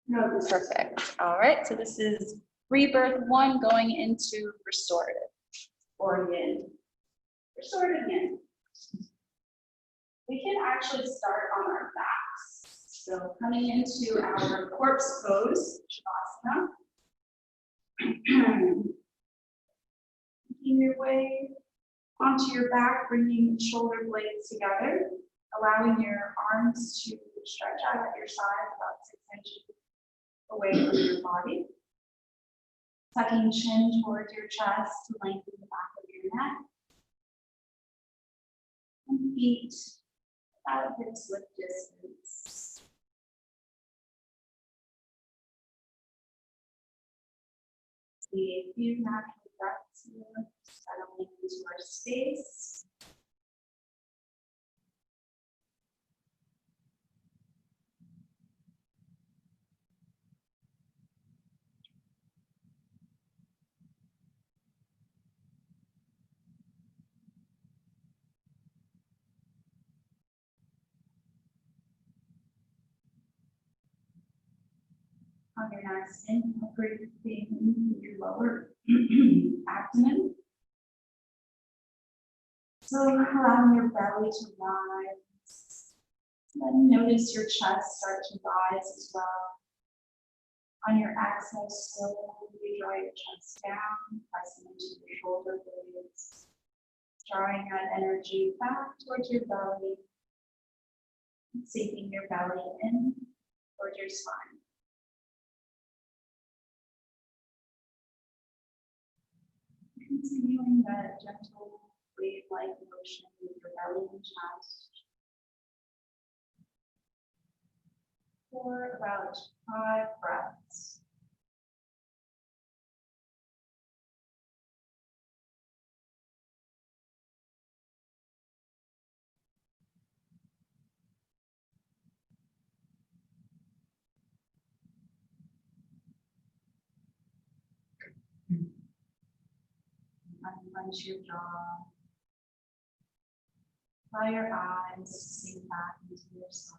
No, perfect. All right, so this is rebirth 1 going into restorative. Or yin. Restorative yin. We can actually start on our backs. So coming into our corpse pose, Shavasana. Making your way onto your back, bringing shoulder blades together, allowing your arms to stretch out at your side about 6 inches away from your body. Tucking chin towards your chest to lengthen the back of your neck. And feet about hips width distance. Take a few natural breaths here, settling into our space. On your next inhale, breathing into your lower abdomen. So allowing your belly to rise. Then notice your chest start to rise as well. On your exhale, slowly draw your chest down, pressing into your shoulder blades. Drawing that energy back towards your belly. Sinking your belly in towards your spine. Continuing that gentle wave-like motion with your belly and chest for about 5 breaths. Unclench your jaw. Allow your eyes to sink back into your soul.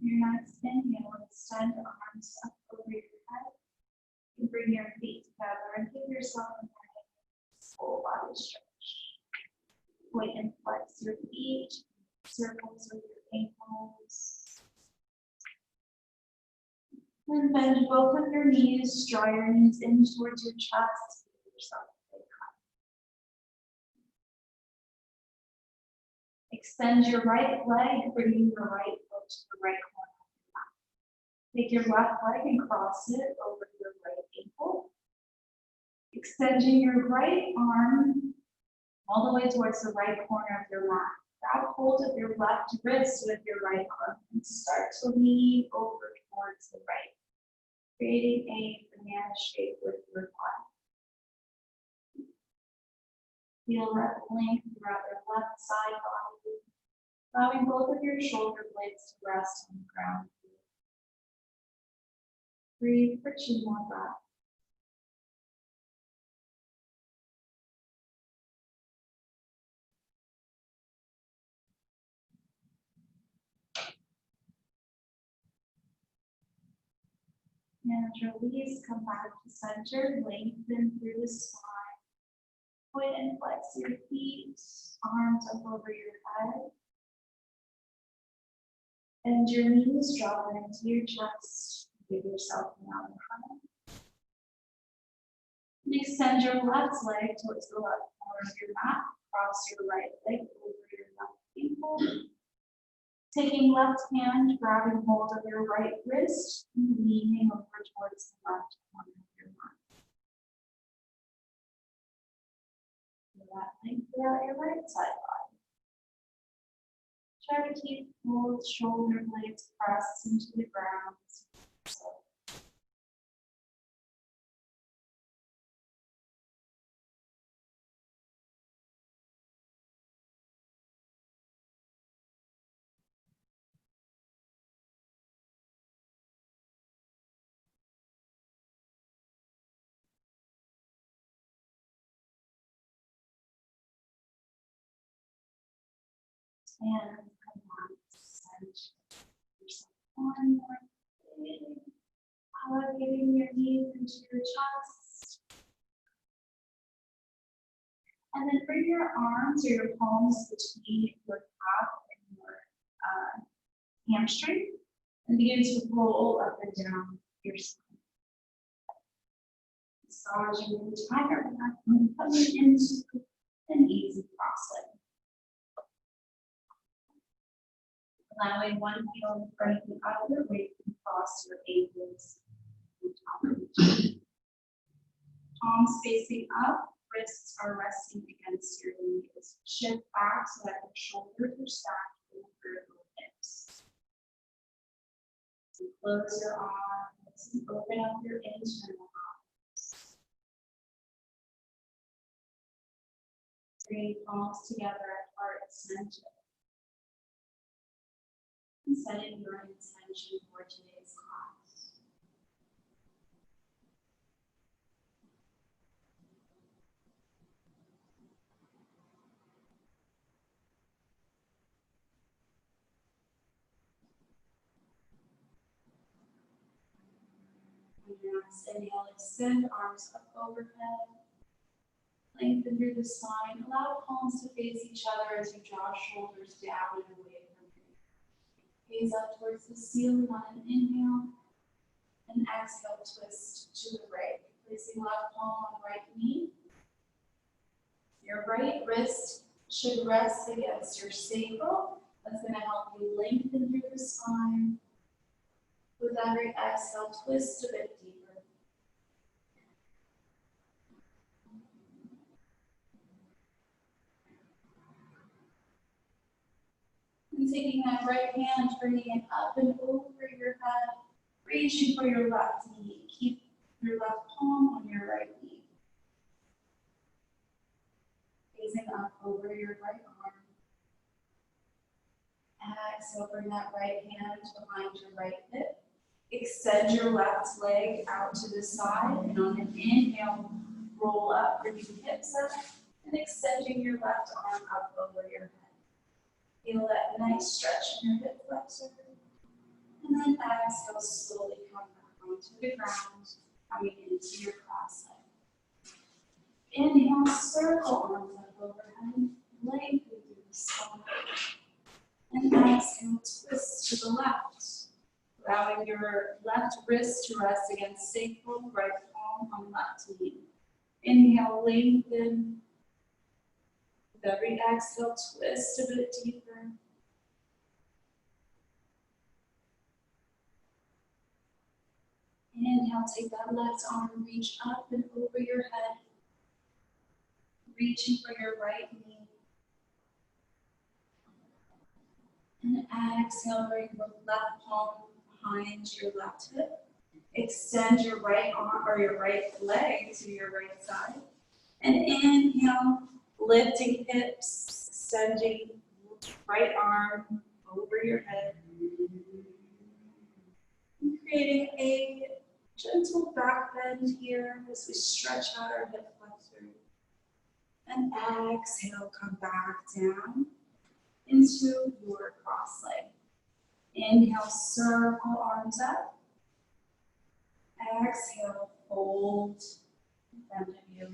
Your next inhale, extend arms up over your head. You bring your feet together and give yourself a nice full body stretch. Point and flex your feet, circles with your ankles. And bend both of your knees, draw your knees in towards your chest, give yourself a big hug. Extend your right leg, bringing your right foot to the right corner of your mat. Take your left leg and cross it over your right ankle. Extending your right arm all the way towards the right corner of your mat. Grab hold of your left wrist with your right arm and start to lean over towards the right, creating a banana shape with your body. Feel that length throughout your left side body, allowing both of your shoulder blades to rest on the ground. Breathe for 2 more breaths. And release, come back to center, lengthen through the spine. Point and flex your feet, arms up over your head. And your knees drop into your chest. Give yourself an out high. And extend your left leg towards the left corner of your mat. Cross your right leg over your left ankle. Taking left hand, grabbing hold of your right wrist, and leaning over towards the left corner of your mat. Feel that length throughout your right side body. Try to keep both shoulder blades pressed into the ground. And come on, send yourself one more big hug, getting your knees into your chest. And then bring your arms or your palms between your calf and your hamstring and begin to roll up and down your spine. Massaging the entire back and coming into an easy cross-leg. Allowing one heel in front of the other, where you can cross your ankles and top. Palms facing up, wrists are resting against your knees. Shift back so that your shoulders are stacked over your hips. Close your eyes and open up your internal eyes. Bring palms together at heart center. And setting your intention for today's class. On your next inhale, extend arms up overhead. Lengthen through the spine. Allow palms to face each other as you draw shoulders down and away from you. Gaze up towards the ceiling on an inhale. And exhale, twist to the right. Placing left palm on right knee. Your right wrist should rest against your sacral. That's going to help you lengthen through the spine. With every exhale, twist a bit deeper. And taking that right hand, bringing it up and over your head, reaching for your left knee. Keep your left palm on your right knee. Gazing up over your right arm. Exhale, bring that right hand behind your right hip. Extend your left leg out to the side, and on an inhale, roll up, bringing hips up, and extending your left arm up over your head. Feel that nice stretch in your hip flexor. And then exhale, slowly come back onto the ground, coming into your cross leg. Inhale, circle arms up overhead, lengthen through the spine. And exhale, twist to the left, allowing your left wrist to rest against sacral, right palm on left knee. Inhale, lengthen. With every exhale, twist a bit deeper. Inhale, take that left arm, reach up and over your head, reaching for your right knee. And exhale, bring your left palm behind your left hip. Extend your right arm or your right leg to your right side. And inhale, lifting hips, extending right arm over your head. And creating a gentle back bend here as we stretch out our hip flexor. And exhale, come back down into your cross leg. Inhale, circle arms up. Exhale, fold in front of you.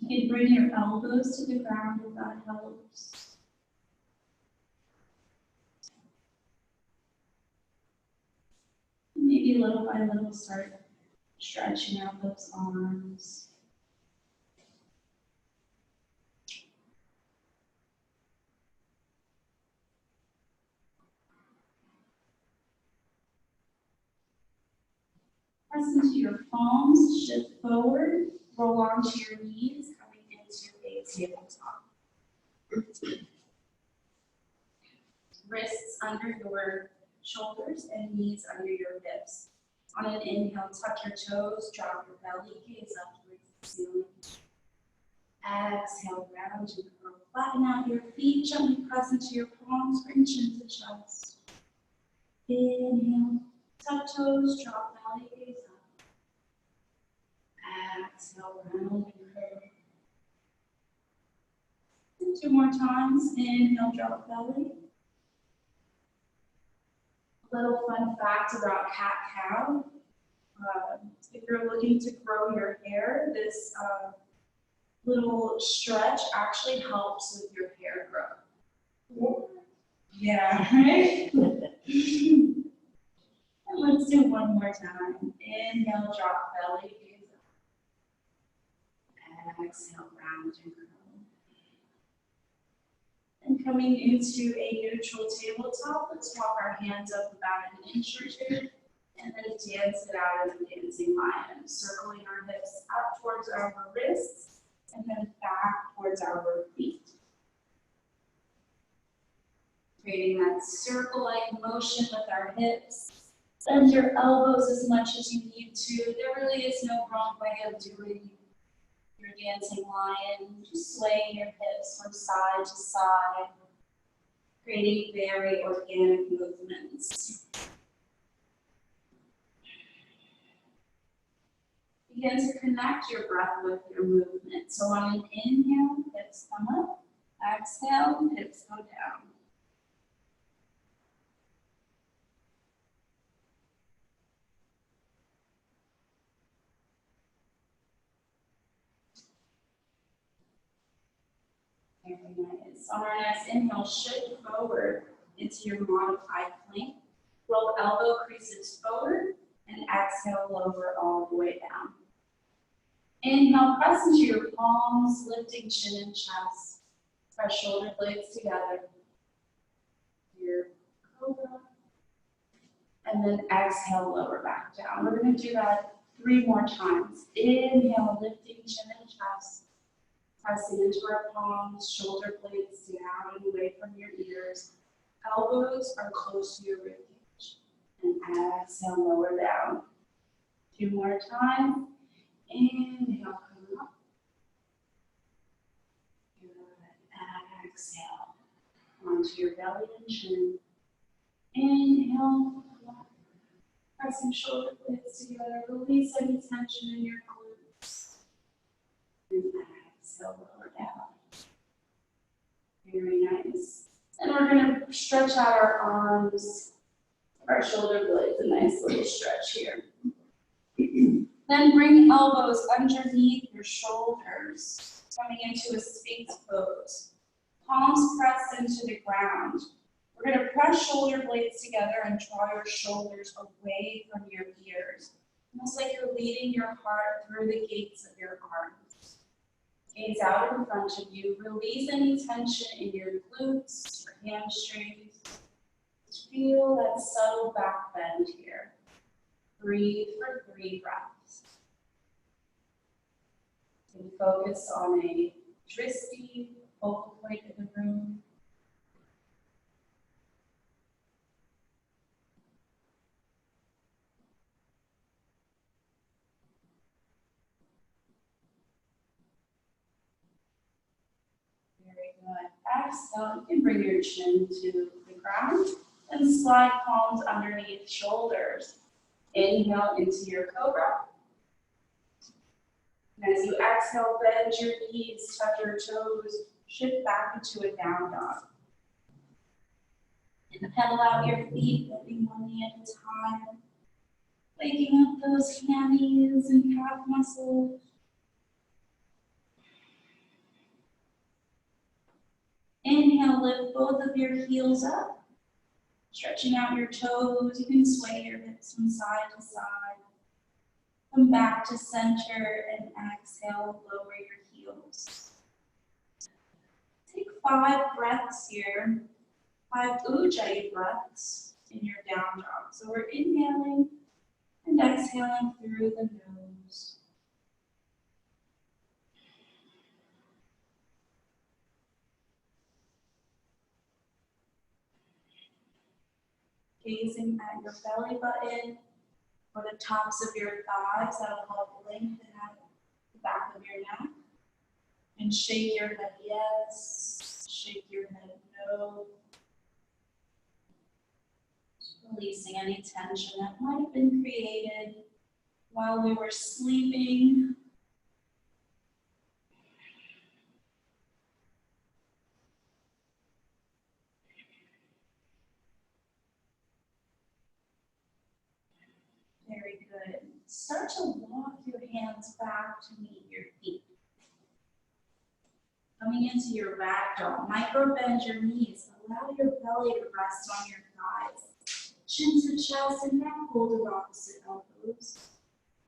You can bring your elbows to the ground if that helps. Maybe little by little start stretching out those arms. Press into your palms, shift forward, roll onto your knees, coming into a tabletop. Wrists under your shoulders and knees under your hips. On an inhale, tuck your toes, drop your belly, gaze up towards the ceiling. Exhale, round and curl. Flatten out your feet, gently press into your palms, bring chin to chest. Inhale, tuck toes, drop belly, gaze up. Exhale, round and curl. And 2 more times. Inhale, drop belly. A little fun fact about cat-cow. If you're looking to grow your hair, this little stretch actually helps with your hair growth. Yeah, right? And let's do one more time. Inhale, drop belly, gaze up. Exhale, round and curl. And coming into a neutral tabletop, let's walk our hands up about 1 inch or 2, and then dance it out as a dancing lion, circling our hips up towards our wrists, and then back towards our feet. Creating that circle-like motion with our hips. Bend your elbows as much as you need to. There really is no wrong way of doing your dancing lion. Just swaying your hips from side to side, creating very organic movements. Begin to connect your breath with your movement. So on an inhale, hips come up. Exhale, hips go down. Very nice. On our next inhale, shift forward into your modified plank. Roll elbow creases forward and exhale, lower all the way down. Inhale, press into your palms, lifting chin and chest. Press shoulder blades together. Your cobra. And then exhale, lower back down. We're going to do that 3 more times. Inhale, lifting chin and chest. Pressing into our palms, shoulder blades down and away from your ears. Elbows are close to your ribcage. And exhale, lower down. 2 more times. Inhale, come up. Good. Exhale. Onto your belly and chin. Inhale, pressing shoulder blades together. Release any tension in your glutes. And exhale, lower down. Very nice. And we're going to stretch out our arms, our shoulder blades, a nice little stretch here. Then bring elbows underneath your shoulders, coming into a sphinx pose. Palms pressed into the ground. We're going to press shoulder blades together and draw your shoulders away from your ears. Almost like you're leading your heart through the gates of your arms. Gaze out in front of you. Release any tension in your glutes, your hamstrings. Just feel that subtle back bend here. Breathe for 3 breaths. And focus on a twisty focal point in the room. Very good. Exhale, you can bring your chin to the ground and slide palms underneath shoulders. Inhale into your cobra. And as you exhale, bend your knees, tuck your toes, shift back into a down dog. And pedal out your feet, lifting one knee at a time. Waking up those hammies and calf muscles. Inhale, lift both of your heels up. Stretching out your toes, you can sway your hips from side to side. Come back to center and exhale, lower your heels. Take 5 breaths here, 5 ujjayi breaths in your down dog. So we're inhaling And exhaling through the nose. Gazing at your belly button or the tops of your thighs, that'll help lengthen out the back of your neck. And shake your head yes, shake your head no. Releasing any tension that might have been created while we were sleeping. Very good. Start to walk your hands back to meet your feet. Coming into your ragdoll, micro bend your knees. Allow your belly to rest on your thighs. Chin to chest and neck folded opposite elbows.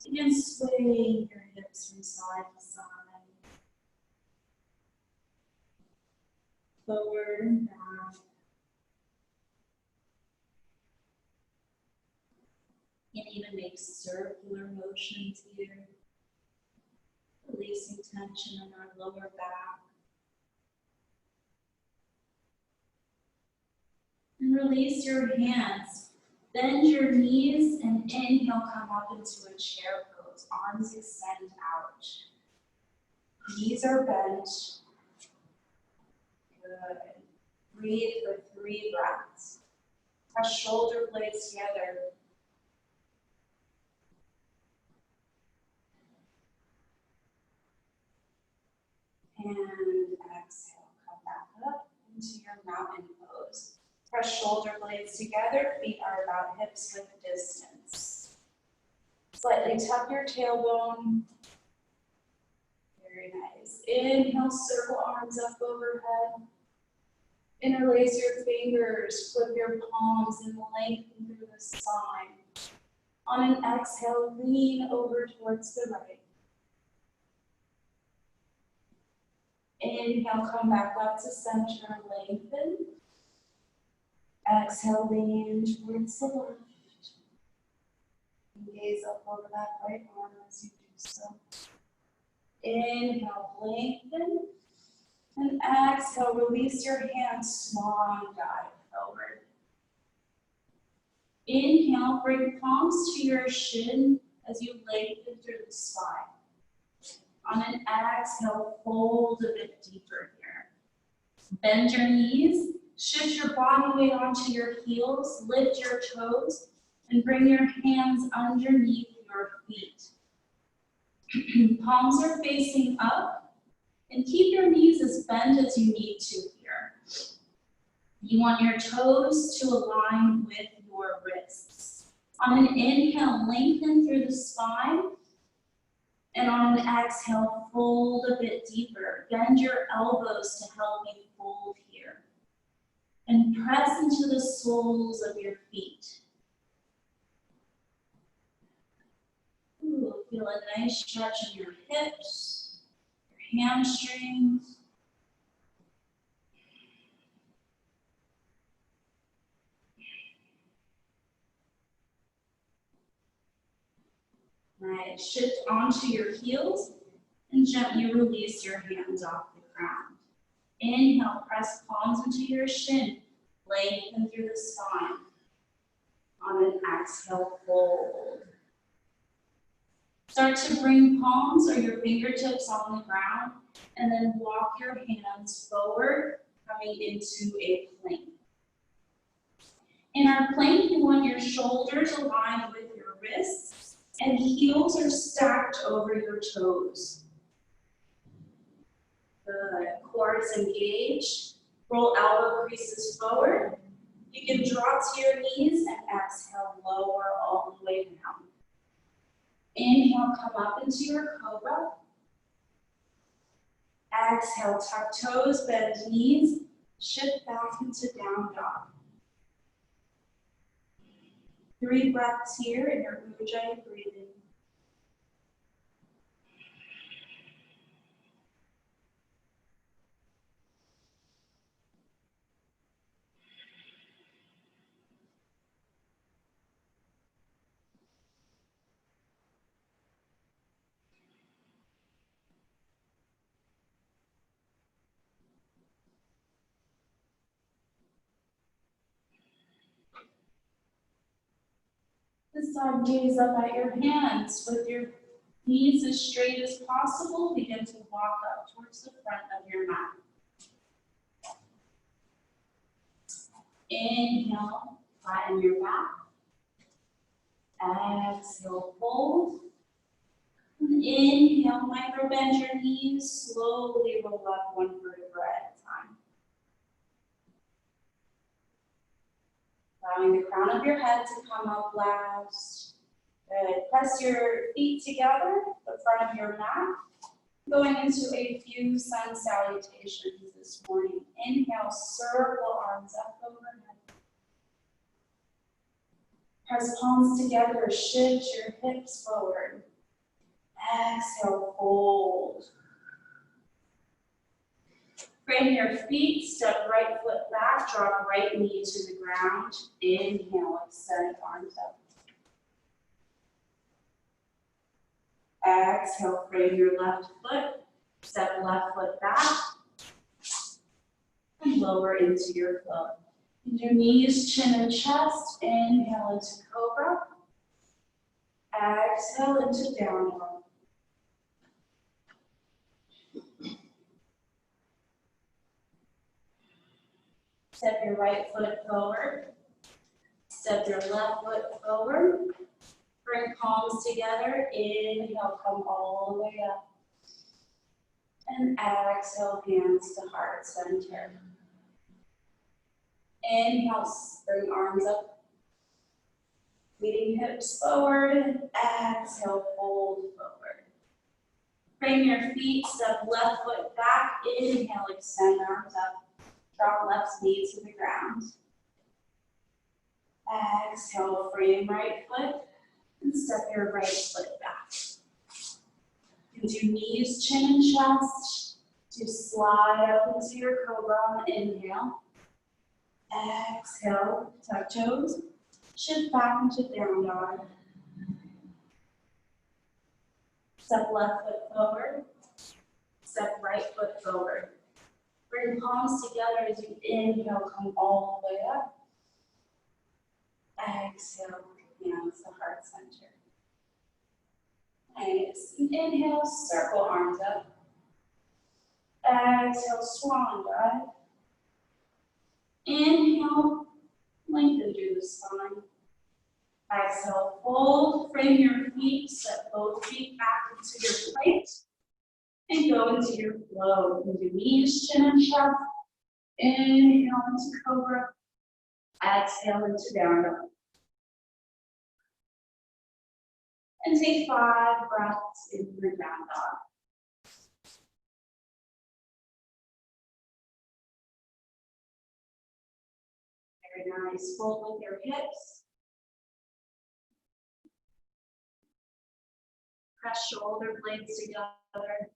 Begin swaying your hips from side to side. Forward and back. You can even make circular motions here. Releasing tension in our lower back. And release your hands. Bend your knees and inhale, come up into a chair pose. Arms extend out. Knees are bent. Good. Breathe for 3 breaths. Press shoulder blades together. And exhale, come back up into your mountain pose. Press shoulder blades together, feet are about hips width distance. Slightly tuck your tailbone. Very nice. Inhale, circle arms up overhead. Interlace your fingers, flip your palms and lengthen through the spine. On an exhale, lean over towards the right. Inhale, come back up to center, lengthen. Exhale, lean towards the left. Gaze up over that right arm as you do so. Inhale, lengthen. And exhale, release your hands, swan dive forward. Inhale, bring palms to your shin as you lengthen through the spine. On an exhale, fold a bit deeper here. Bend your knees, shift your body weight onto your heels, lift your toes, and bring your hands underneath your feet. Palms are facing up, and keep your knees as bent as you need to here. You want your toes to align with your wrists. On an inhale, lengthen through the spine. And on an exhale, fold a bit deeper. Bend your elbows to help you fold here. And press into the soles of your feet. Ooh, feel a nice stretch in your hips, your hamstrings. Nice. Shift onto your heels and gently release your hands off the ground. Inhale, press palms into your shin, lengthen through the spine. On an exhale, fold. Start to bring palms or your fingertips on the ground, and then walk your hands forward, coming into a plank. In our plank, you want your shoulders aligned with your wrists, and heels are stacked over your toes. Good. Core is engaged. Roll elbow creases forward. You can drop to your knees and exhale, lower all the way down. Inhale, come up into your cobra. Exhale, tuck toes, bend knees, shift back into down dog. 3 breaths here in your Ujjayi breathing. Decide to gaze up at your hands with your knees as straight as possible. Begin to walk up towards the front of your mat. Inhale, flatten your back. Exhale, fold. Inhale, micro bend your knees. Slowly roll up one vertebra at a time. Allowing the crown of your head to come up last. Good. Press your feet together, the front of your mat. Going into a few sun salutations this morning. Inhale, circle arms up overhead. Press palms together, shift your hips forward. Exhale, fold. Frame your feet, step right foot back, drop right knee to the ground. Inhale, extend arms up. Exhale, frame your left foot, step left foot back, and lower into your flow. Your knees, chin, and chest. Inhale into cobra. Exhale into down dog. Step your right foot forward. Step your left foot forward. Bring palms together. Inhale, come all the way up. And exhale, hands to heart center. Inhale, bring arms up. Leading hips forward. Exhale, fold forward. Frame your feet, step left foot back. Inhale, extend arms up. Drop left knee to the ground. Exhale, frame right foot. And step your right foot back. You can do knees, chin, and chest. To slide up into your cobra on the inhale. Exhale, tuck toes. Shift back into down dog. Step left foot forward. Step right foot forward. Bring palms together as you inhale, come all the way up. Exhale, hands to heart center. Nice. Inhale, circle arms up. Exhale, swan dive. Inhale, lengthen through the spine. Exhale, fold, frame your feet, step both feet back into your plank, and go into your flow. You can do knees, chin, and chest. Inhale into cobra. Exhale into down dog. And take 5 breaths in your down dog. Very nice. Fold with your hips. Press shoulder blades together.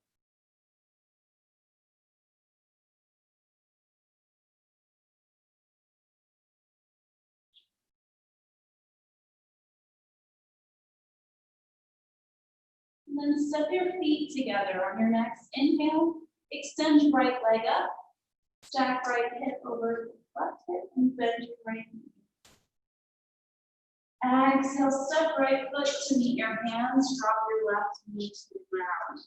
And then step your feet together on your next inhale. Extend your right leg up. Stack right hip over left hip and bend your right knee. Exhale, step right foot to meet your hands. Drop your left knee to the ground.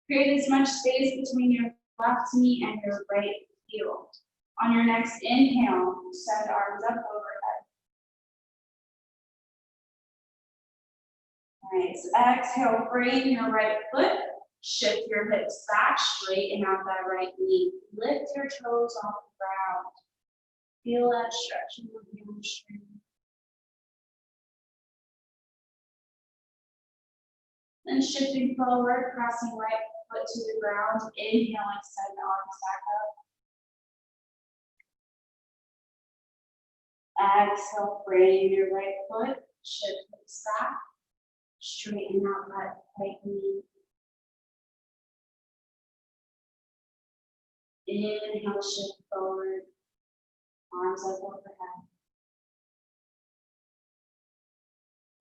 Create as much space between your left knee and your right heel. On your next inhale, send arms up overhead. Nice. Exhale, frame your right foot. Shift your hips back, straighten out that right knee. Lift your toes off the ground. Feel that stretch in your hamstring. Then shifting forward, pressing right foot to the ground. Inhale, extend the arms back up. Exhale, frame your right foot. Shift hips back. Straighten out that right knee. Inhale, shift forward. Arms up overhead.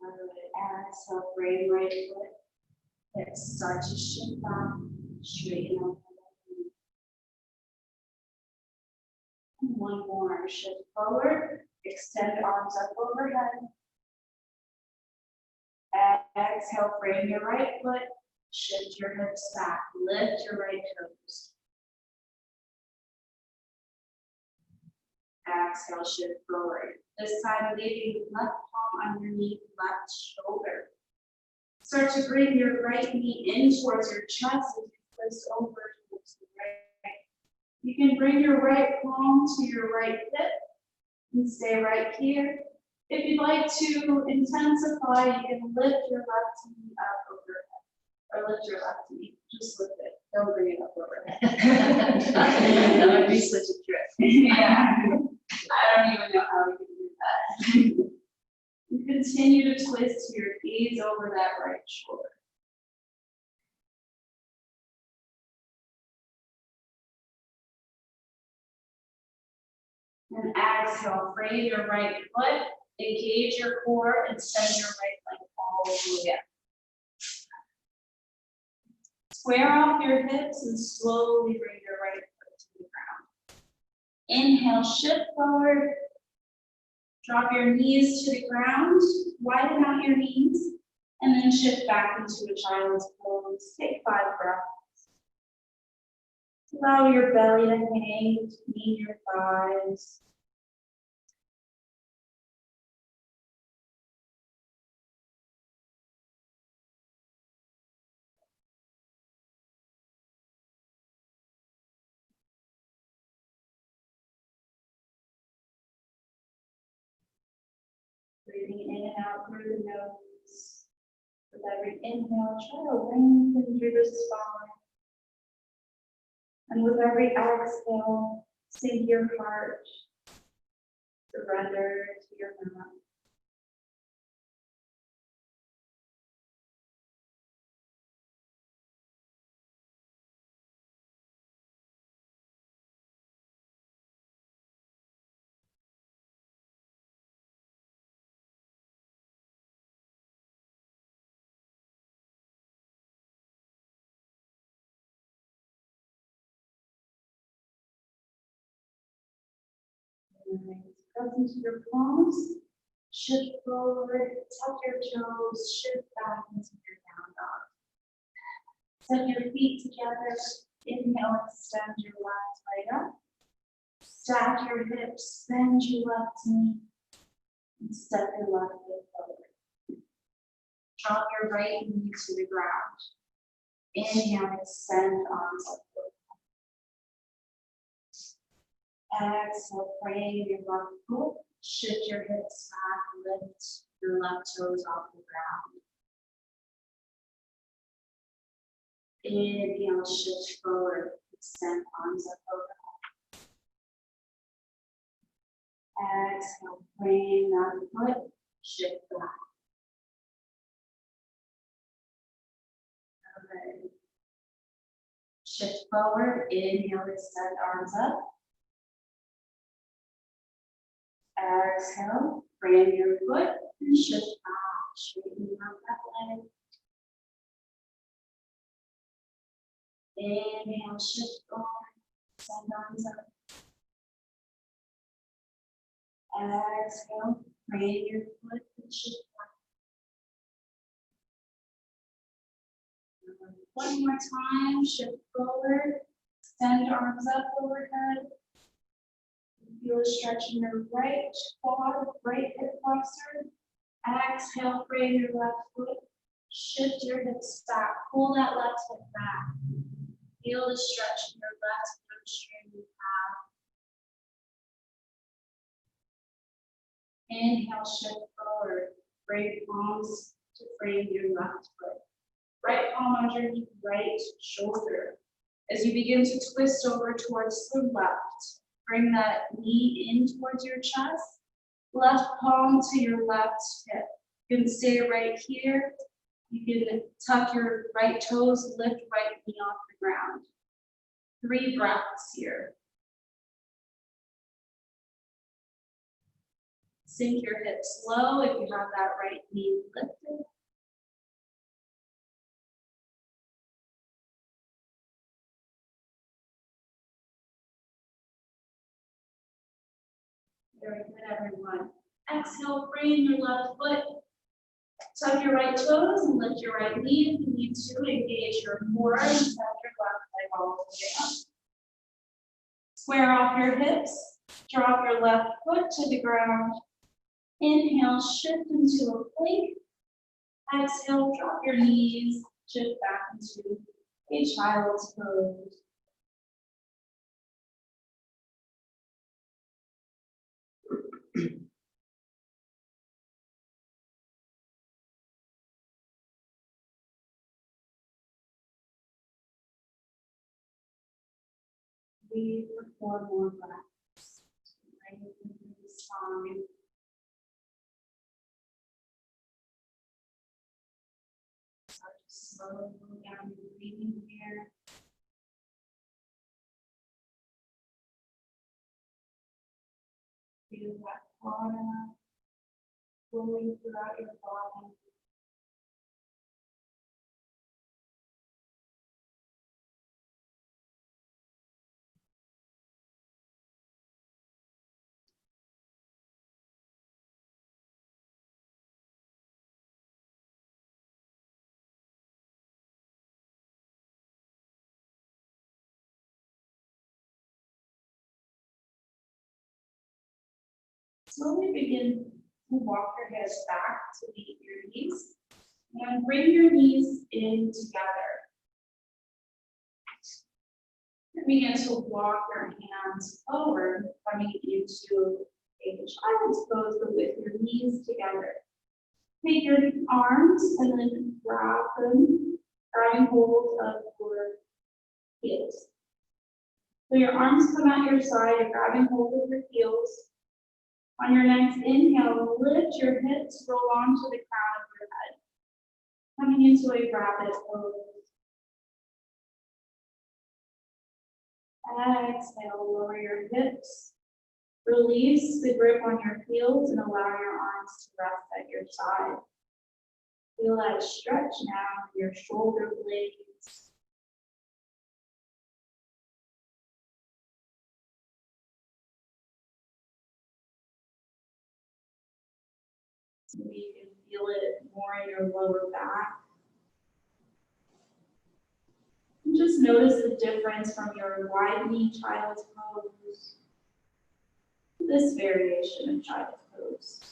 Alright, exhale, frame right foot. Hips start to shift back. Straighten out the right knee. And one more. Shift forward. Extend arms up overhead. Exhale, frame your right foot, shift your hips back, lift your right toes. Exhale, shift forward. This time, leaving left palm underneath left shoulder. Start to bring your right knee in towards your chest as you twist over towards the right. You can bring your right palm to your right hip and stay right here. If you'd like to intensify, you can lift your left knee up overhead, or lift your left knee. Just lift it. Don't bring it up overhead. That would be such a trick. Yeah. I don't even know how we can do that. You continue to twist your gaze over that right shoulder. And exhale, frame your right foot, engage your core, and send your right leg all the way up. Square off your hips and slowly bring your right foot to the ground. Inhale, shift forward. Drop your knees to the ground, widen out your knees, and then shift back into a child's pose. Take 5 breaths. Allow your belly to hang between your thighs. Breathing in and out through the nose. With every inhale, try to lengthen through the spine. And with every exhale, sink your heart. Surrender to your mat. Press into your palms, shift forward, tuck your toes, shift back into your down dog. Set your feet together, inhale, extend your left leg up. Stack your hips, bend your left knee, and step your left foot forward. Drop your right knee to the ground. Inhale, extend arms up. Exhale, frame your left foot, shift your hips back, lift your left toes off the ground. Inhale, shift forward, extend arms up overhead. Exhale, frame that foot, shift back. Good. Shift forward, inhale, extend arms up. Exhale, frame your foot and shift back, straighten out that leg. Inhale, shift forward, send arms up. Exhale, frame your foot and shift back. One more time, shift forward, extend arms up overhead. Feel a stretch in your right quad, right hip flexor. Exhale, frame your left foot. Shift your hips back. Pull that left hip back. Feel the stretch in your left hamstring calf. Inhale, shift forward. Bring palms to frame your left foot. Right palm underneath right shoulder. As you begin to twist over towards the left, bring that knee in towards your chest. Left palm to your left hip. You can stay right here. You can tuck your right toes, lift right knee off the ground. 3 breaths here. Sink your hips low if you have that right knee lifted. Very good, everyone. Exhale, frame your left foot. Tuck your right toes and lift your right knee if you need to. Engage your core and step your left leg all the way up. Square off your hips. Drop your left foot to the ground. Inhale, shift into a plank. Exhale, drop your knees, shift back into a child's pose. Breathe for 4 more breaths. Lengthen through the spine. Start to slowly move down your breathing here. Feel that prana flowing throughout your body. Slowly begin to walk your head back to meet your knees. And bring your knees in together. And begin to walk your hands forward, coming into a child's pose, but with your knees together. Take your arms and then grab them, grabbing hold of your heels. So your arms come out your side, grabbing hold of your heels. On your next inhale, lift your hips, roll onto the crown of your head. Coming into a rabbit pose. Exhale, lower your hips. Release the grip on your heels and allow your arms to rest at your side. Feel that stretch now in your shoulder blades. Maybe you can feel it more in your lower back. And just notice the difference from your wide knee child's pose to this variation of child's pose.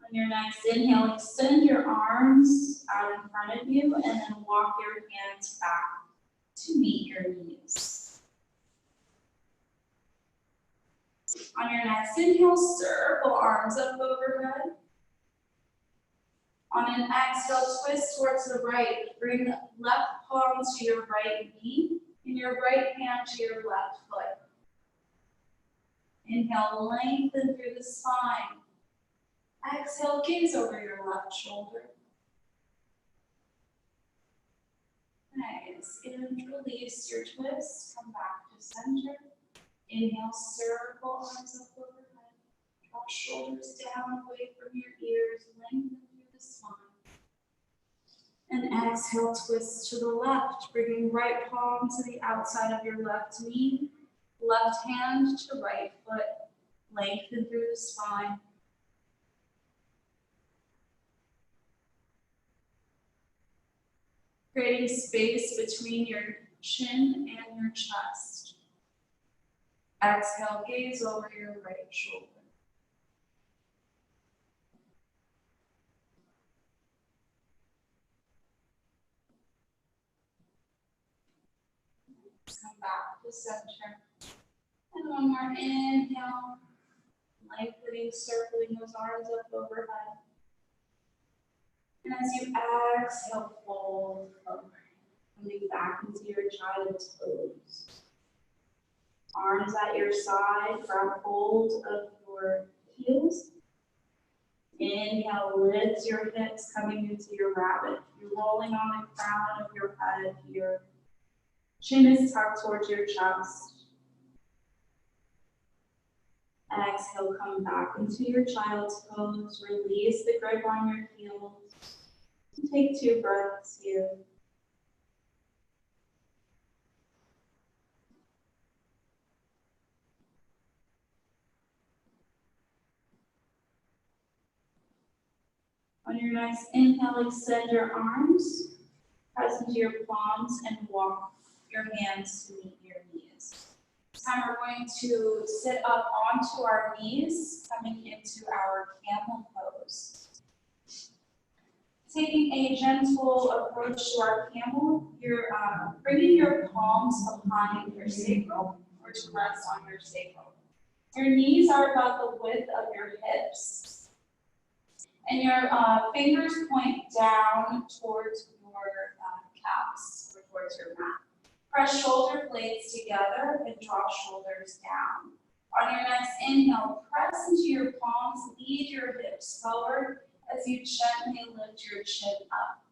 On your next inhale, extend your arms out in front of you and then walk your hands back to meet your knees. On your next inhale, circle arms up overhead. On an exhale, twist towards the right. Bring the left palm to your right knee and your right hand to your left foot. Inhale, lengthen through the spine. Exhale, gaze over your left shoulder. Nice. And release your twist. Come back to center. Inhale, circle arms up overhead. Drop shoulders down away from your ears. Lengthen through the spine. And exhale, twist to the left. Bringing right palm to the outside of your left knee. Left hand to right foot. Lengthen through the spine. Creating space between your chin and your chest. Exhale, gaze over your right shoulder. Come back to center. And one more inhale. Lengthening, circling those arms up overhead. And as you exhale, fold forward. Coming back into your child's pose. Arms at your side, grab hold of your heels. Inhale, lift your hips coming into your rabbit. You're rolling on the crown of your head here. Chin is tucked towards your chest. Exhale, come back into your child's pose. Release the grip on your heels. Take 2 breaths here. On your next inhale, extend your arms, press into your palms, and walk your hands to meet your knees. This time we're going to sit up onto our knees, coming into our camel pose. Taking a gentle approach to our camel, you're bringing your palms behind your sacral or to rest on your sacral. Your knees are about the width of your hips. And your fingers point down towards your calves or towards your mat. Press shoulder blades together and draw shoulders down. On your next inhale, press into your palms, lead your hips forward as you gently lift your chin up.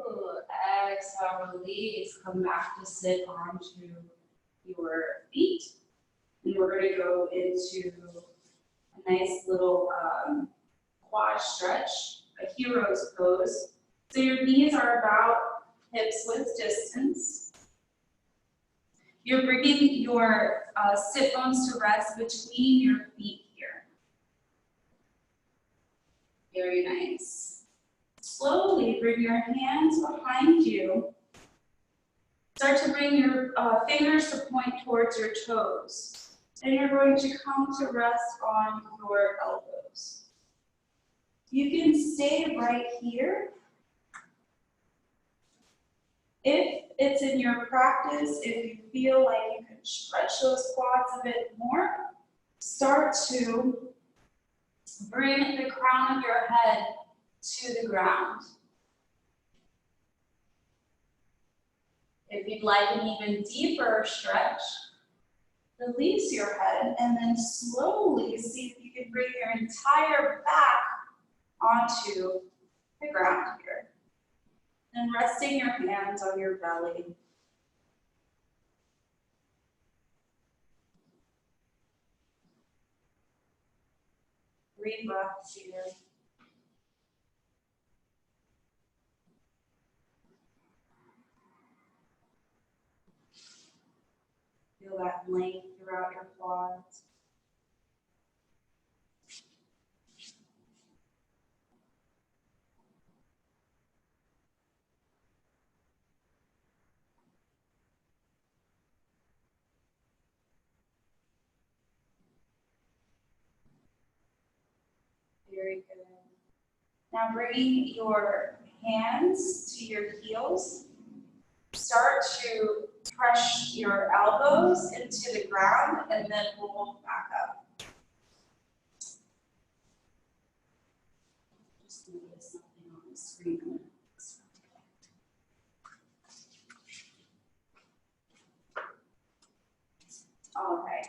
Ooh, exhale, release. Come back to sit onto your feet. And we're going to go into a nice little quad stretch, a hero's pose. So your knees are about hips width distance. You're bringing your sit bones to rest between your feet here. Very nice. Slowly bring your hands behind you. Start to bring your fingers to point towards your toes. And you're going to come to rest on your elbows. You can stay right here. If it's in your practice, if you feel like you can stretch those quads a bit more, start to bring the crown of your head to the ground. If you'd like an even deeper stretch, release your head and then slowly see if you can bring your entire back onto the ground here. And resting your hands on your belly. 3 breaths here. Feel that length throughout your quads. Very good. Now bringing your hands to your heels. Start to press your elbows into the ground and then roll back up. Just notice something on the screen. All right.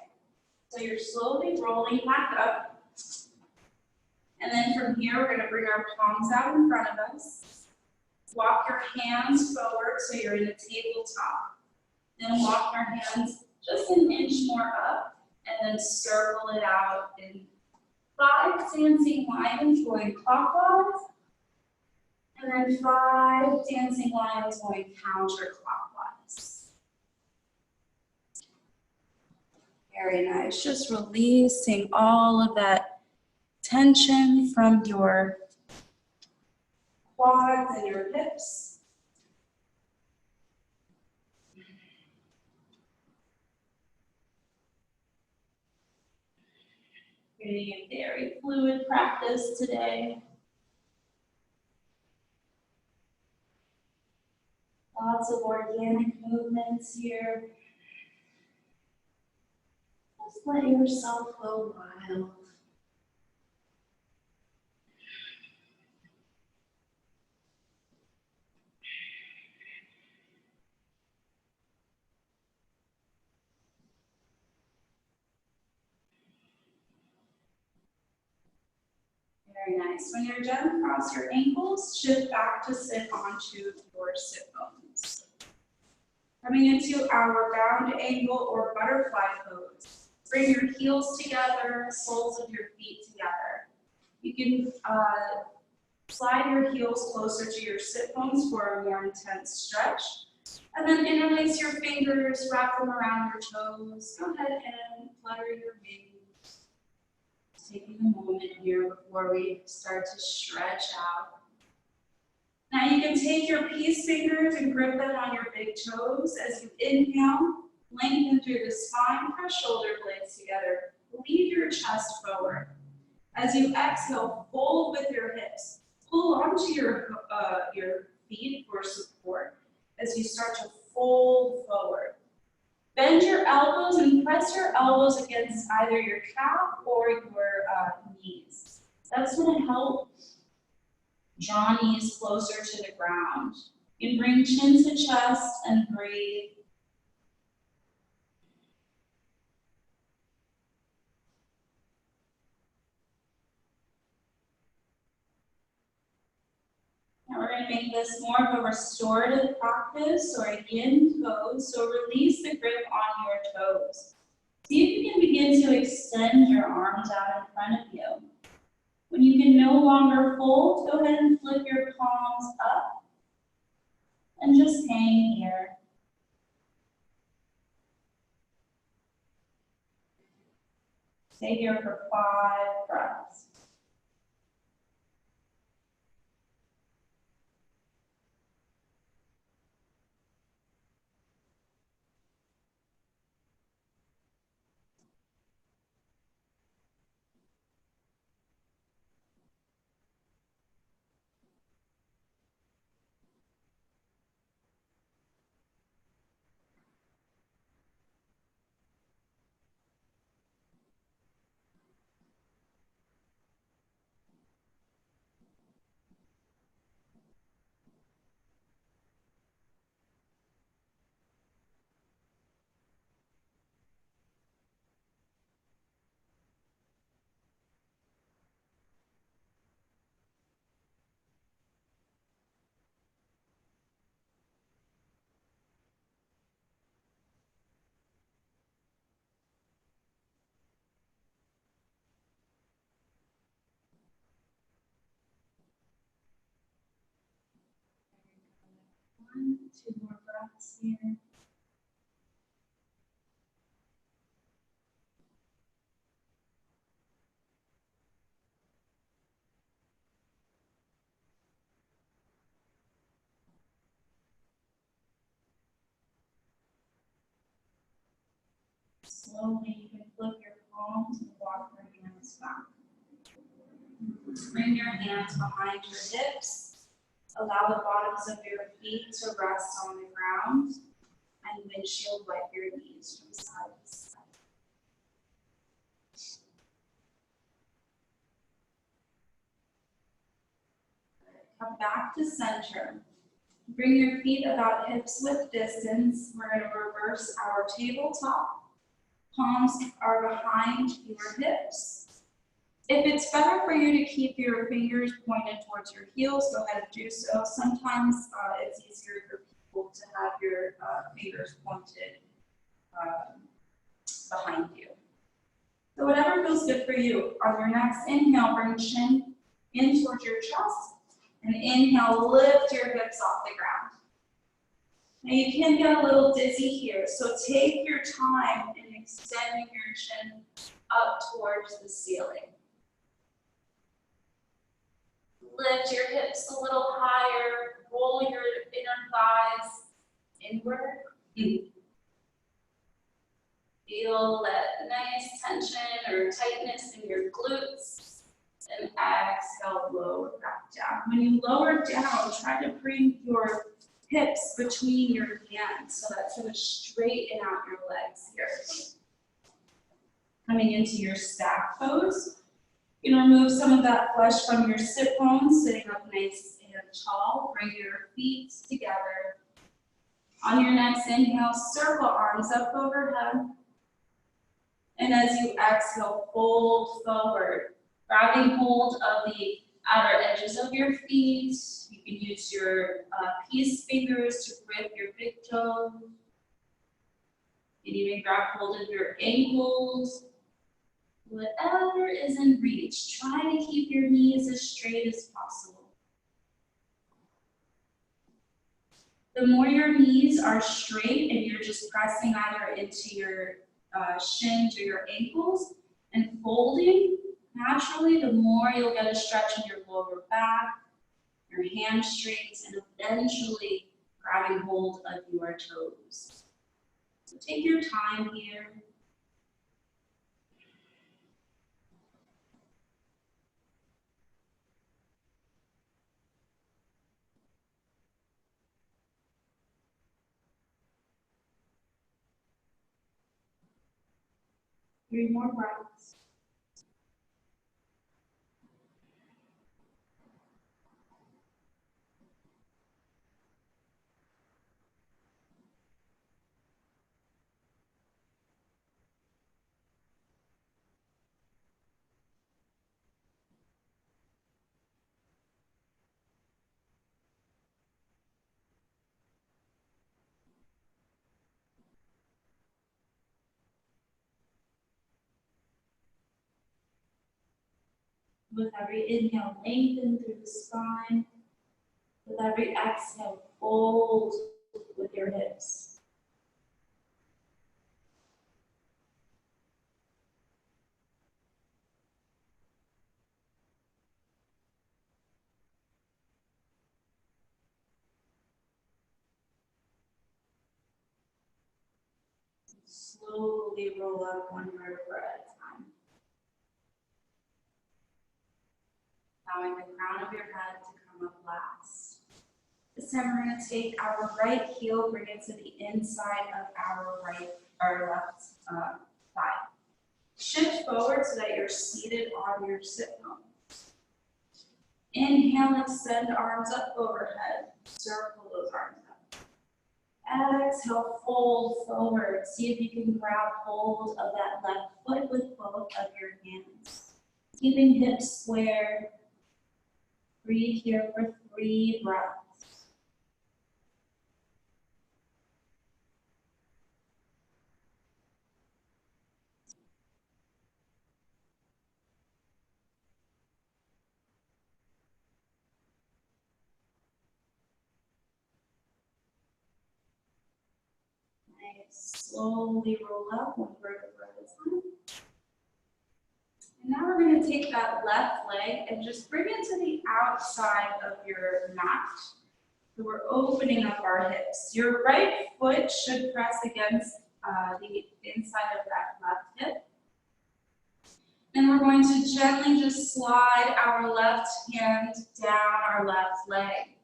So you're slowly rolling back up. And then from here, we're going to bring our palms out in front of us. Walk your hands forward so you're in a tabletop. Then walk your hands just an inch more up and then circle it out in 5 dancing lines going clockwise. And then 5 dancing lines going counterclockwise. Very nice. Just releasing all of that tension from your quads and your hips. Creating a very fluid practice today. Lots of organic movements here. Just let yourself go wild. Very nice. When you're done, cross your ankles, shift back to sit onto your sit bones. Coming into our bound angle or butterfly pose. Bring your heels together, soles of your feet together. You can Slide your heels closer to your sit bones for a more intense stretch. And then interlace your fingers, wrap them around your toes. Go ahead and flutter your wings. Taking a moment here before we start to stretch out. Now you can take your peace fingers and grip them on your big toes. As you inhale, lengthen through the spine, press shoulder blades together. Lead your chest forward. As you exhale, fold with your hips. Pull onto your feet for support as you start to fold forward. Bend your elbows and press your elbows against either your calf or your knees. That's going to help draw knees closer to the ground. You can bring chin to chest and breathe. Now we're going to make this more of a restorative practice or a yin pose. So release the grip on your toes. See if you can begin to extend your arms out in front of you. When you can no longer fold, go ahead and flip your palms up and just hang here. Stay here for 5 breaths. One, 2 more breaths here. Slowly, you can flip your palms and walk your hands back. Bring your hands behind your hips. Allow the bottoms of your feet to rest on the ground. And windshield wipe your knees from side to side. Come back to center. Bring your feet about hips width distance. We're going to reverse our tabletop. Palms are behind your hips. If it's better for you to keep your fingers pointed towards your heels, go ahead and do so. Sometimes it's easier for people to have your fingers pointed behind you. So whatever feels good for you. On your next inhale, bring chin in towards your chest. And inhale, lift your hips off the ground. Now you can get a little dizzy here, so take your time in extending your chin up towards the ceiling. Lift your hips a little higher, roll your inner thighs inward. Feel that nice tension or tightness in your glutes. And exhale, lower back down. When you lower down, try to bring your hips between your hands so that sort of straighten out your legs here. Coming into your stack pose. You can remove some of that flesh from your sit bones, sitting up nice and tall. Bring your feet together. On your next inhale, circle arms up overhead. And as you exhale, fold forward, grabbing hold of the outer edges of your feet. You can use your peace fingers to grip your big toes. You can even grab hold of your ankles. Whatever is in reach, try to keep your knees as straight as possible. The more your knees are straight and you're just pressing either into your shins or your ankles and folding, naturally, the more you'll get a stretch in your lower back, your hamstrings, and eventually grabbing hold of your toes. So take your time here. 3 more breaths. With every inhale, lengthen through the spine. With every exhale, fold with your hips. Slowly roll up 1 vertebra at a time. Allowing the crown of your head to come up last. This time we're going to take our right heel, bring it to the inside of our left thigh. Shift forward so that you're seated on your sit bones. Inhale, extend arms up overhead. Circle those arms up. Exhale, fold forward. See if you can grab hold of that left foot with both of your hands. Keeping hips square. Breathe here for 3 breaths. Slowly roll up 1 vertebra at a time. And now we're going to take that left leg and just bring it to the outside of your mat. So we're opening up our hips. Your right foot should press against the inside of that left hip. And we're going to gently just slide our left hand down our left leg.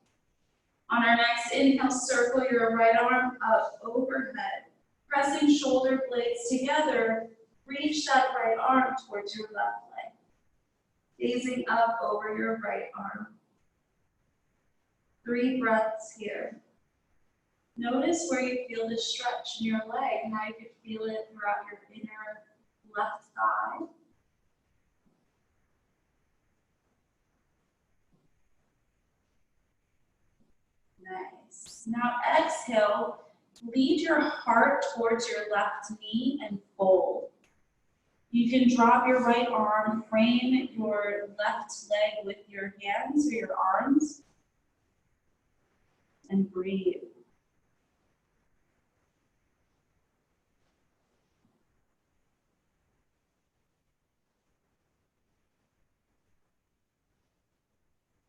On our next inhale, circle your right arm up overhead. Pressing shoulder blades together, reach that right arm towards your left leg. Gazing up over your right arm. 3 breaths here. Notice where you feel the stretch in your leg and how you can feel it throughout your inner left thigh. Nice. Now exhale. Lead your heart towards your left knee and fold. You can drop your right arm, frame your left leg with your hands or your arms, and breathe.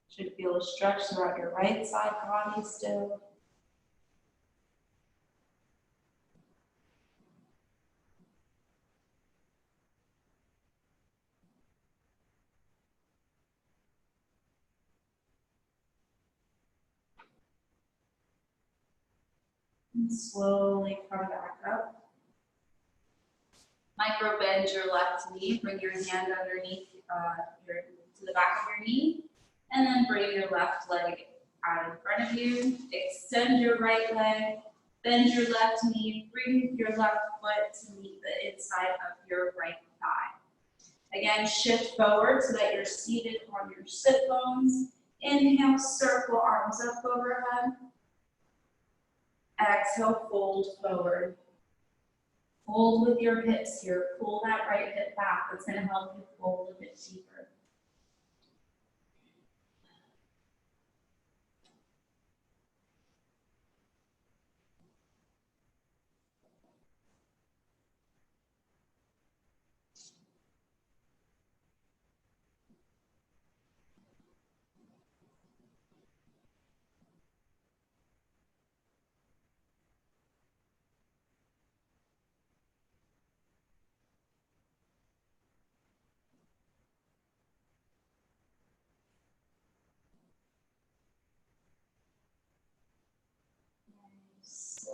Should feel a stretch throughout your right side body still. And slowly come back up. Micro bend your left knee. Bring your hand underneath to the back of your knee. And then bring your left leg out in front of you. Extend your right leg. Bend your left knee. Bring your left foot to meet the inside of your right thigh. Again, shift forward so that you're seated on your sit bones. Inhale, circle arms up overhead. Exhale, fold forward. Fold with your hips here. Pull that right hip back. That's going to help you fold a bit deeper.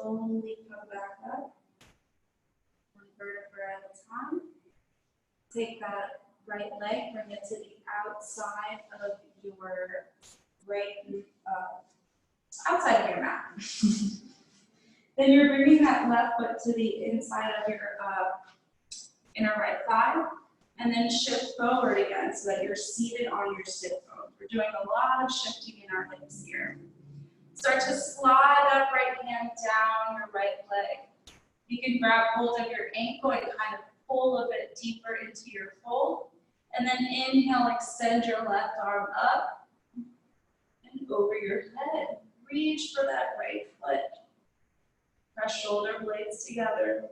slowly come back up, one vertebra at a time. Take that right leg, bring it to the outside of your outside of your mat. Then you're bringing that left foot to the inside of your inner right thigh, and then shift forward again so that you're seated on your sit bones. We're doing a lot of shifting in our hips here. Start to slide that right hand down your right leg. You can grab hold of your ankle and kind of pull a bit deeper into your fold. And then inhale, extend your left arm up and over your head. Reach for that right foot. Press shoulder blades together.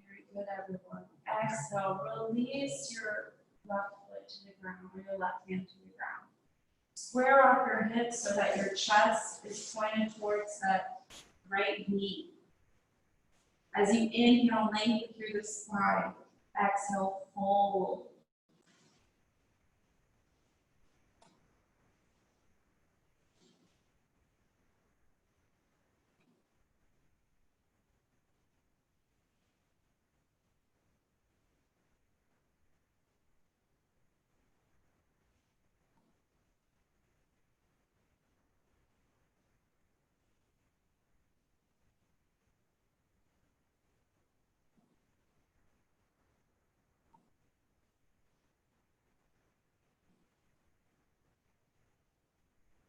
Very good, everyone. Exhale, release your left foot to the ground or your left hand to the ground. Square off your hips so that your chest is pointed towards that right knee. As you inhale, lengthen through the spine. Exhale, fold.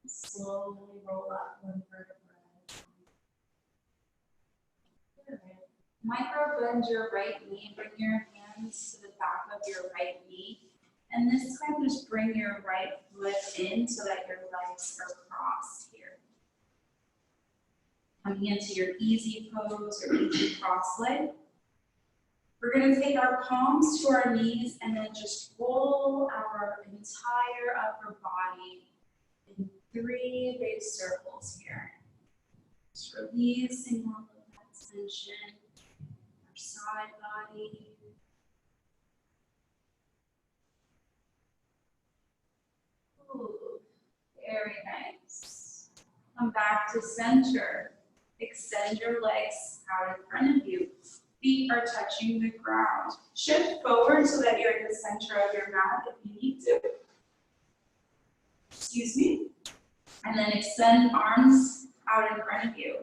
Slowly roll up one vertebra. Good. Micro bend your right knee. Bring your hands to the back of your right knee. And this time just bring your right foot in so that your legs are crossed here. Coming into your easy pose or easy cross leg. We're going to take our palms to our knees and then just roll our entire upper body in 3 big circles here. Just releasing all of that tension, our side body. Ooh, very nice. Come back to center. Extend your legs out in front of you. Feet are touching the ground. Shift forward so that you're in the center of your mat if you need to. Excuse me. And then extend arms out in front of you.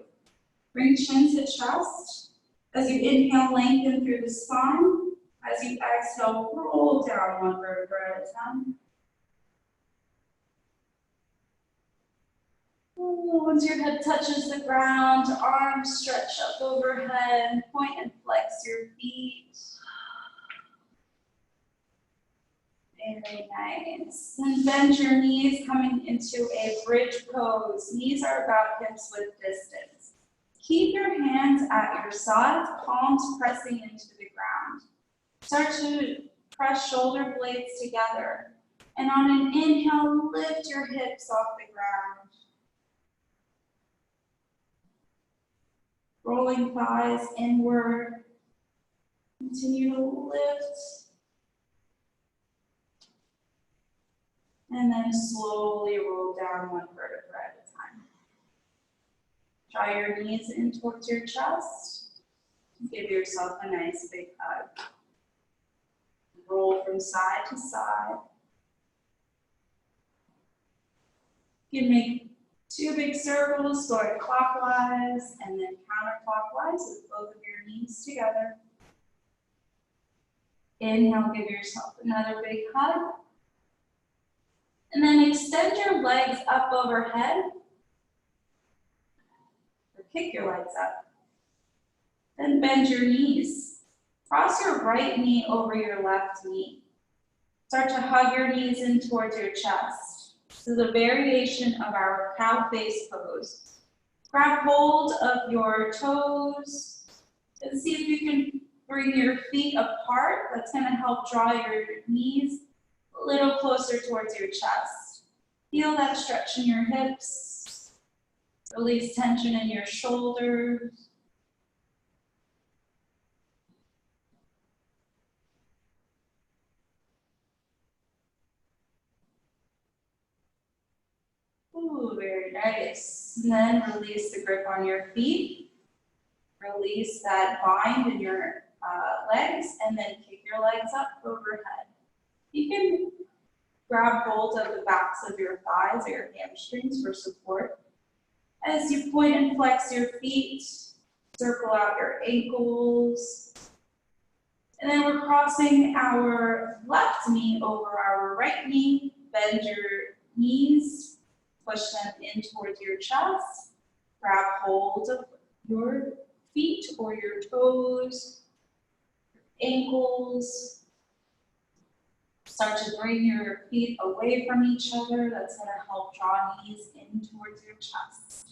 Bring chin to chest. As you inhale, lengthen through the spine. As you exhale, roll down one vertebra at a time. Once your head touches the ground, arms stretch up overhead, point and flex your feet. Very nice. And bend your knees, coming into a bridge pose. Knees are about hips width distance. Keep your hands at your sides, palms pressing into the ground. Start to press shoulder blades together. And on an inhale, lift your hips off the ground. Rolling thighs inward. Continue to lift. And then slowly roll down one vertebra at a time. Draw your knees in towards your chest. Give yourself a nice big hug. Roll from side to side. You can make 2 big circles going clockwise and then counterclockwise with both of your knees together. Inhale, give yourself another big hug. And then extend your legs up overhead. Or kick your legs up. Then bend your knees. Cross your right knee over your left knee. Start to hug your knees in towards your chest. This is a variation of our cow face pose. Grab hold of your toes and see if you can bring your feet apart. That's going to help draw your knees a little closer towards your chest. Feel that stretch in your hips. Release tension in your shoulders. Ooh, very nice. And then release the grip on your feet. Release that bind in your legs, and then kick your legs up overhead. You can grab hold of the backs of your thighs or your hamstrings for support. As you point and flex your feet, circle out your ankles. And then we're crossing our left knee over our right knee. Bend your knees, push them in towards your chest. Grab hold of your feet or your toes, ankles. Start to bring your feet away from each other. That's going to help draw knees in towards your chest.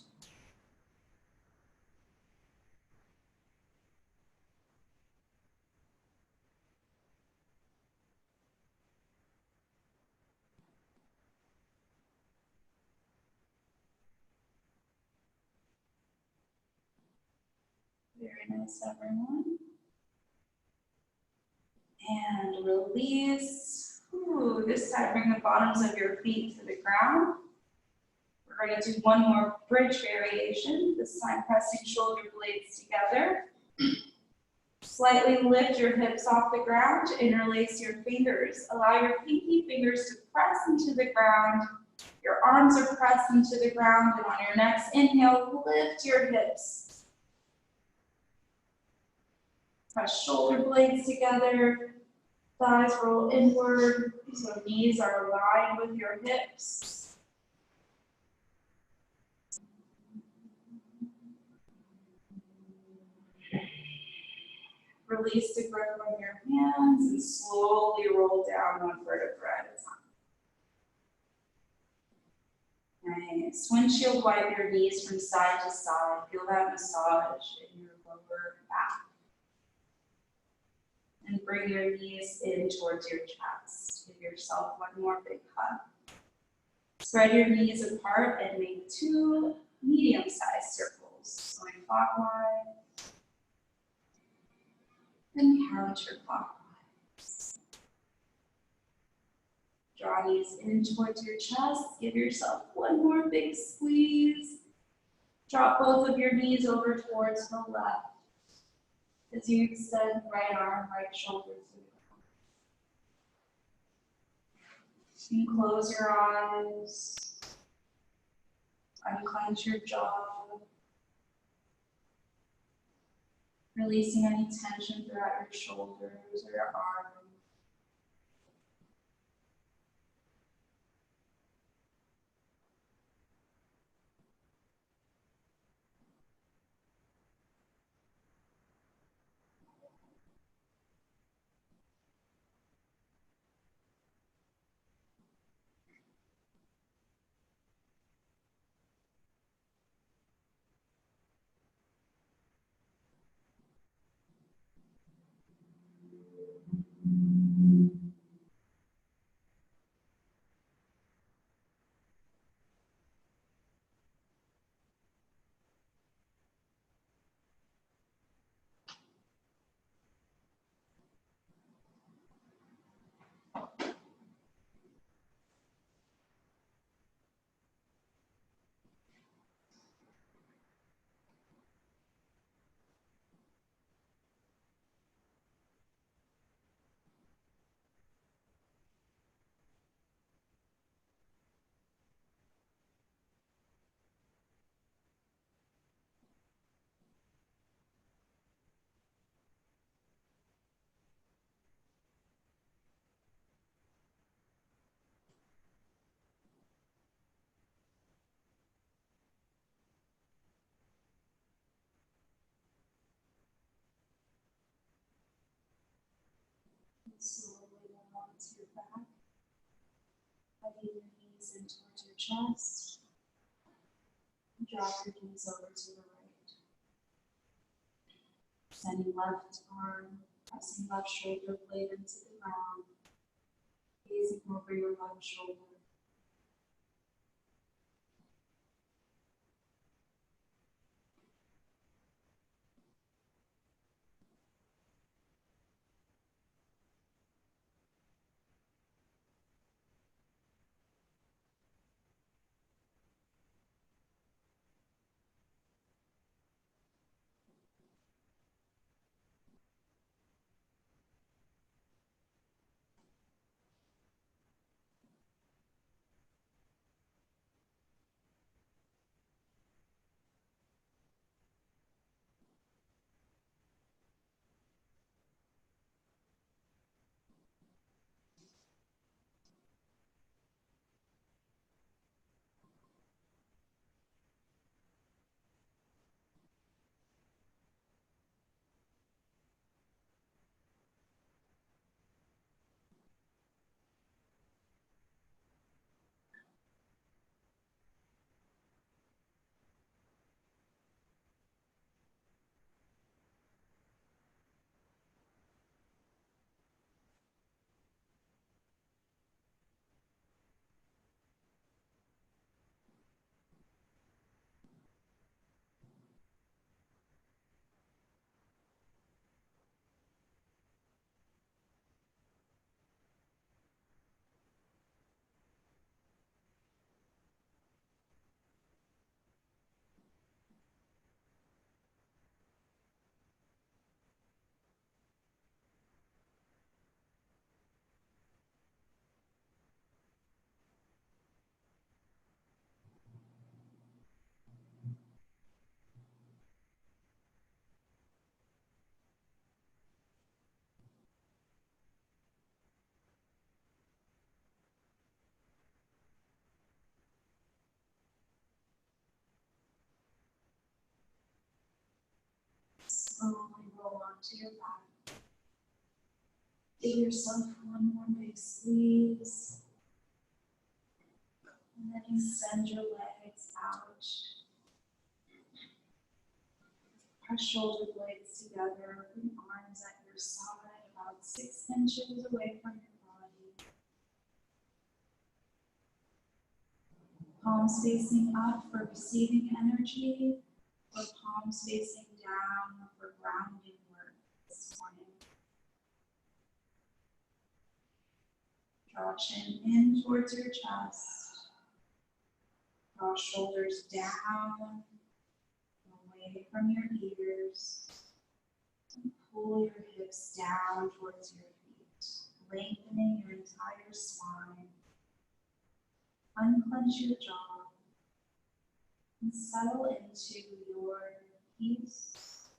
Very nice, everyone. And release. Ooh, this time bring the bottoms of your feet to the ground. We're going to do one more bridge variation, this time pressing shoulder blades together. Slightly lift your hips off the ground to interlace your fingers. Allow your pinky fingers to press into the ground. Your arms are pressed into the ground, and on your next inhale, lift your hips. Press shoulder blades together. Thighs roll inward, so knees are aligned with your hips. Release the grip on your hands and slowly roll down one vertebra at a time. Nice. Windshield wipe your knees from side to side. Feel that massage in your lower back. And bring your knees in towards your chest. Give yourself one more big hug. Spread your knees apart and make two medium-sized circles, going clockwise and counterclockwise. Draw knees in towards your chest. Give yourself one more big squeeze. Drop both of your knees over towards the left as you extend right arm, right shoulder to the ground. And close your eyes. Unclench your jaw. Releasing any tension throughout your shoulders or your arms. Slowly move on to your back. Hugging your knees in towards your chest. Drop your knees over to the right. Sending left arm, pressing left shoulder blade into the ground. Gazing over your left shoulder. to your back. Give yourself one more big squeeze. And then extend your legs out. Press shoulder blades together, bring arms at your side, about 6 inches away from your body. Palms facing up for receiving energy, or palms facing down for grounding work this morning. Draw chin in towards your chest. Draw shoulders down, away from your ears. And pull your hips down towards your feet, lengthening your entire spine. Unclench your jaw and settle into your peace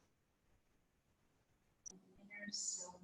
and inner stillness.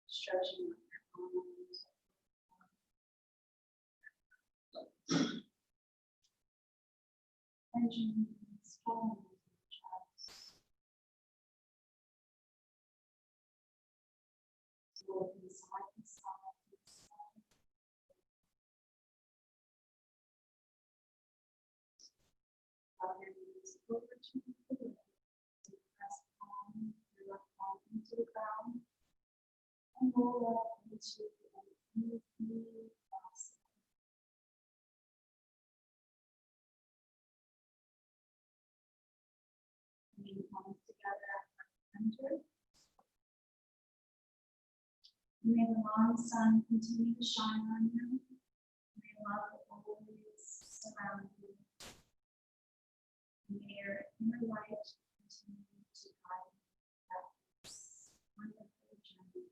Stretching your arms. Tension is falling in your chest. Working side to side to side. Allow your knees over to the floor. Press your left palm into the ground. And roll up into an easy process. Knee palms together at the center. May the long sun continue to shine on you. May love always surround you. May your inner light continue to guide you throughout this wonderful journey.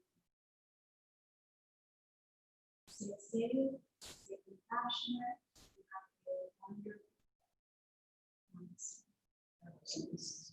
Stay safe, stay compassionate, and have a wonderful Namaste.